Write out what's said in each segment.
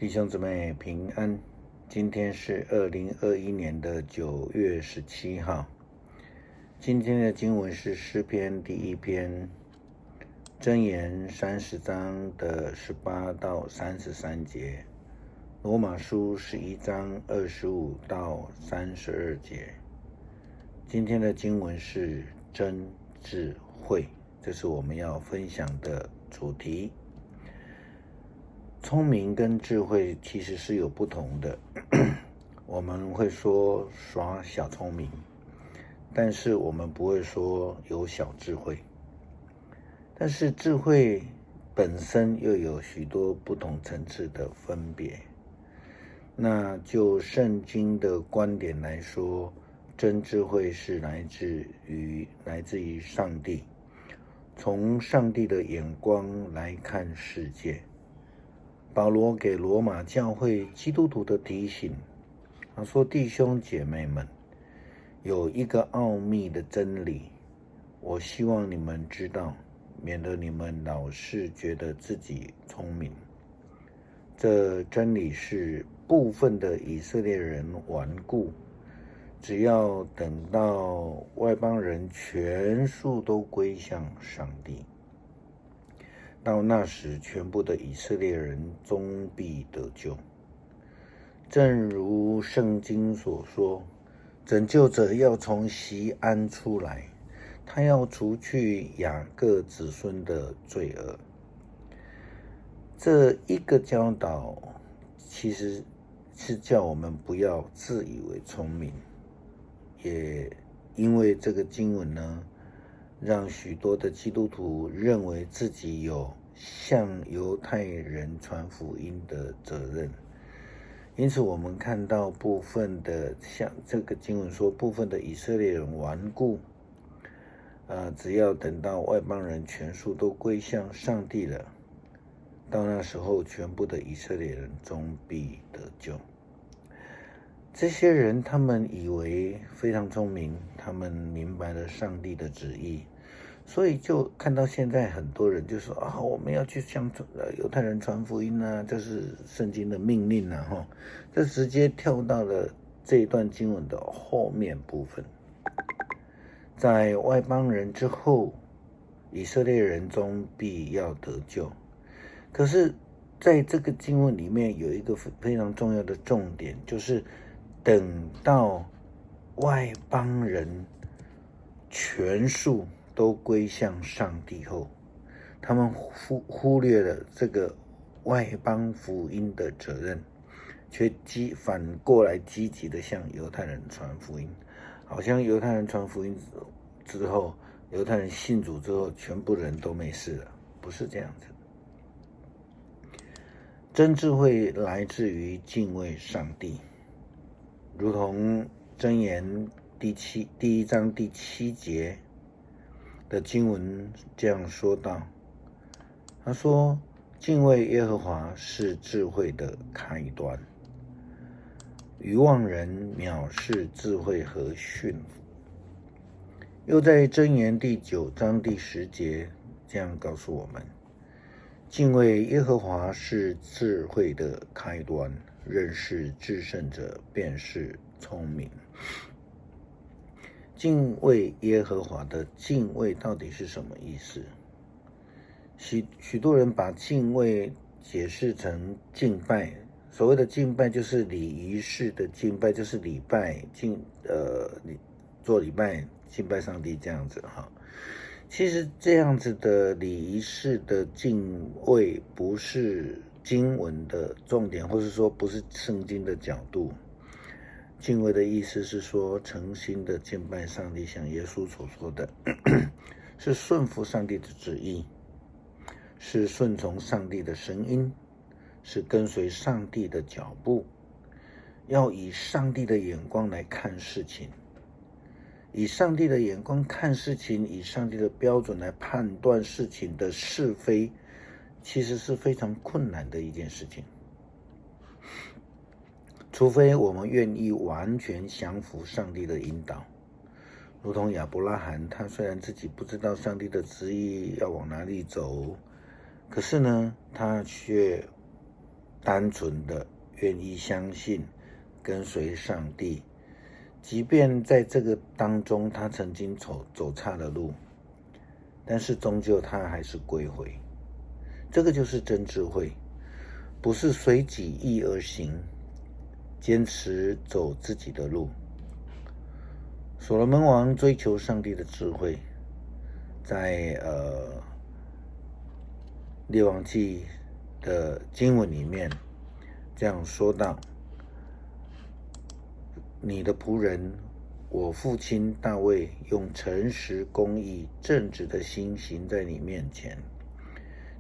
弟兄姊妹平安，今天是2021年的9月17号。今天的经文是诗篇第1篇，箴言30章的18到33节，罗马书11章25到32节。今天的经文是真智慧，这是我们要分享的主题。聪明跟智慧其实是有不同的我们会说耍小聪明，但是我们不会说有小智慧。但是智慧本身又有许多不同层次的分别。那就圣经的观点来说，真智慧是来自于上帝，从上帝的眼光来看世界。保罗给罗马教会基督徒的提醒，他说：弟兄姐妹们，有一个奥秘的真理，我希望你们知道，免得你们老是觉得自己聪明。这真理是部分的以色列人顽固，只要等到外邦人全数都归向上帝，到那时全部的以色列人终必得救。正如圣经所说，拯救者要从锡安出来，他要除去雅各子孙的罪恶。这一个教导其实是叫我们不要自以为聪明，也因为这个经文呢，让许多的基督徒认为自己有向犹太人传福音的责任。因此我们看到部分的，像这个经文说，部分的以色列人顽固，只要等到外邦人全数都归向上帝了，到那时候全部的以色列人终必得救。这些人他们以为非常聪明，他们明白了上帝的旨意，所以就看到现在很多人就说我们要去向犹太人传福音啊，这是圣经的命令啊，这直接跳到了这一段经文的后面部分。在外邦人之后，以色列人终必要得救。可是在这个经文里面有一个非常重要的重点，就是等到外邦人全数都归向上帝后，他们忽略了这个外邦福音的责任，却反过来积极的向犹太人传福音，好像犹太人传福音之后，犹太人信主之后，全部人都没事了，不是这样子。真智慧来自于敬畏上帝，如同箴言第1章第7节的经文这样说道，他说：敬畏耶和华是智慧的开端，愚妄人藐视智慧和驯服。又在箴言第9章第10节这样告诉我们，敬畏耶和华是智慧的开端，认识至圣者便是聪明。敬畏耶和华的敬畏到底是什么意思？许多人把敬畏解释成敬拜，所谓的敬拜就是礼仪式的敬拜，就是礼拜做礼拜敬拜上帝这样子哈。其实这样子的礼仪式的敬畏不是经文的重点，或是说不是圣经的角度。敬畏的意思是说诚心的敬拜上帝，像耶稣所说的是顺服上帝的旨意，是顺从上帝的声音，是跟随上帝的脚步，要以上帝的眼光来看事情，以上帝的眼光看事情，以上帝的标准来判断事情的是非，其实是非常困难的一件事情。除非我们愿意完全降服上帝的引导，如同亚伯拉罕，他虽然自己不知道上帝的旨意要往哪里走，可是呢，他却单纯的愿意相信跟随上帝，即便在这个当中他曾经走岔了路，但是终究他还是归回。这个就是真智慧，不是随己意而行，坚持走自己的路。所罗门王追求上帝的智慧，在列王纪的经文里面这样说道：你的仆人我父亲大卫用诚实公义正直的心行在你面前，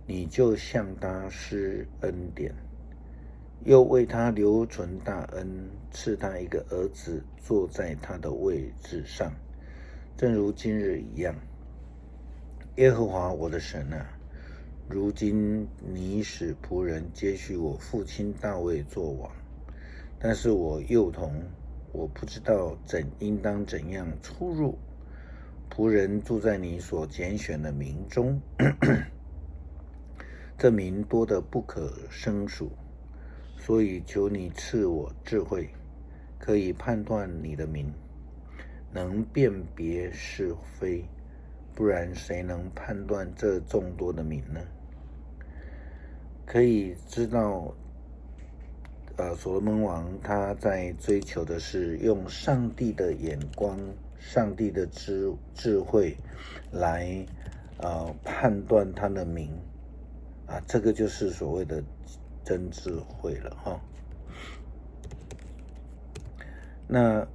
你就向他施恩典，又为他留存大恩，赐他一个儿子坐在他的位置上，正如今日一样。耶和华我的神啊，如今你使仆人接续我父亲大卫作王，但是我幼童，我不知道应当怎样出入。仆人住在你所拣选的民中，这民多得不可胜数，所以求你赐我智慧，可以判断你的民，能辨别是非，不然谁能判断这众多的民呢？可以知道所罗门王他在追求的是用上帝的眼光、上帝的智慧来判断他的民这个就是所谓的真智慧了哈。那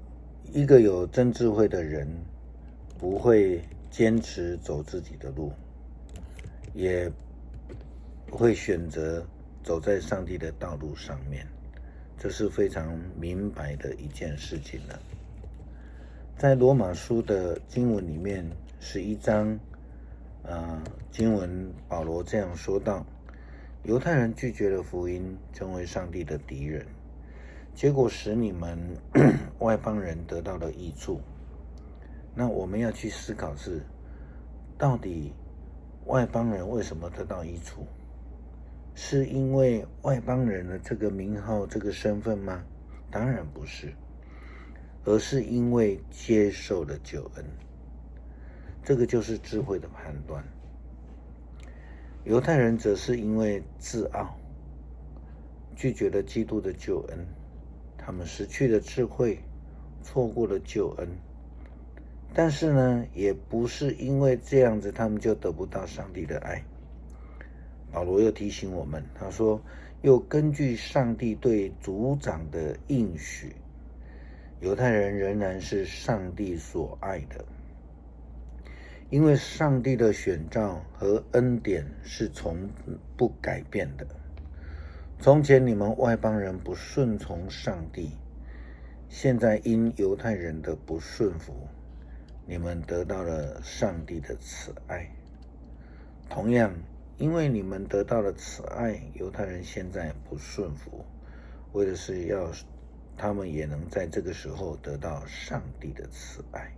一个有真智慧的人，不会坚持走自己的路，也会选择走在上帝的道路上面，这是非常明白的一件事情了。在罗马书的经文里面11章经文保罗这样说道：犹太人拒绝了福音，成为上帝的敌人，结果使你们外邦人得到了益处。那我们要去思考是，到底外邦人为什么得到益处？是因为外邦人的这个名号、这个身份吗？当然不是，而是因为接受了救恩。这个就是智慧的判断。犹太人则是因为自傲，拒绝了基督的救恩，他们失去了智慧，错过了救恩。但是呢，也不是因为这样子他们就得不到上帝的爱。保罗又提醒我们，他说，又根据上帝对族长的应许，犹太人仍然是上帝所爱的，因为上帝的选召和恩典是从不改变的。从前你们外邦人不顺从上帝，现在因犹太人的不顺服，你们得到了上帝的慈爱。同样，因为你们得到了慈爱，犹太人现在不顺服，为的是要他们也能在这个时候得到上帝的慈爱。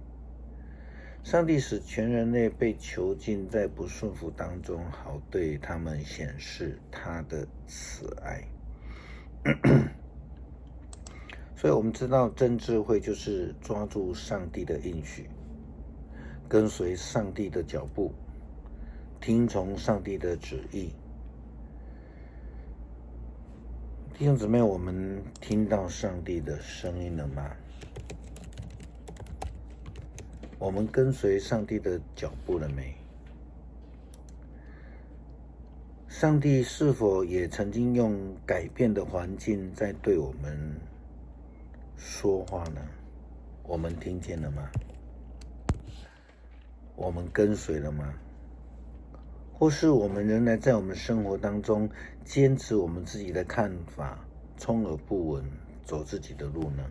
上帝使全人类被囚禁在不顺服当中，好对他们显示他的慈爱。所以我们知道真智慧就是抓住上帝的应许，跟随上帝的脚步，听从上帝的旨意。弟兄姊妹，我们听到上帝的声音了吗？我们跟随上帝的脚步了没？上帝是否也曾经用改变的环境在对我们说话呢？我们听见了吗？我们跟随了吗？或是我们仍然在我们生活当中坚持我们自己的看法，充耳不闻，走自己的路呢？